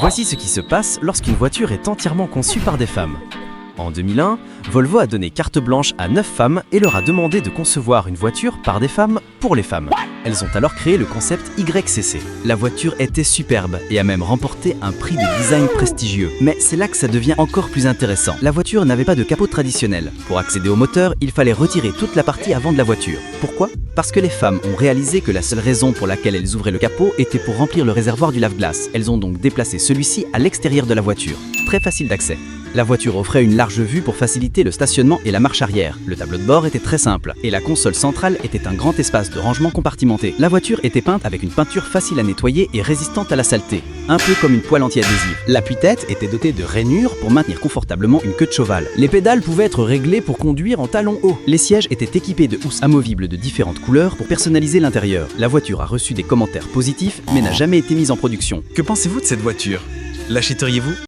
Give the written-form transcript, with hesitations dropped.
Voici ce qui se passe lorsqu'une voiture est entièrement conçue par des femmes. En 2001, Volvo a donné carte blanche à 9 femmes et leur a demandé de concevoir une voiture par des femmes pour les femmes. Elles ont alors créé le concept YCC. La voiture était superbe et a même remporté un prix de design prestigieux. Mais c'est là que ça devient encore plus intéressant. La voiture n'avait pas de capot traditionnel. Pour accéder au moteur, il fallait retirer toute la partie avant de la voiture. Pourquoi ? Parce que les femmes ont réalisé que la seule raison pour laquelle elles ouvraient le capot était pour remplir le réservoir du lave-glace. Elles ont donc déplacé celui-ci à l'extérieur de la voiture. Très facile d'accès. La voiture offrait une large vue pour faciliter le stationnement et la marche arrière. Le tableau de bord était très simple et la console centrale était un grand espace de rangement compartimenté. La voiture était peinte avec une peinture facile à nettoyer et résistante à la saleté, un peu comme une poêle anti-adhésive. L'appui-tête était doté de rainures pour maintenir confortablement une queue de cheval. Les pédales pouvaient être réglées pour conduire en talons hauts. Les sièges étaient équipés de housses amovibles de différentes couleurs pour personnaliser l'intérieur. La voiture a reçu des commentaires positifs mais n'a jamais été mise en production. Que pensez-vous de cette voiture? L'achèteriez-vous?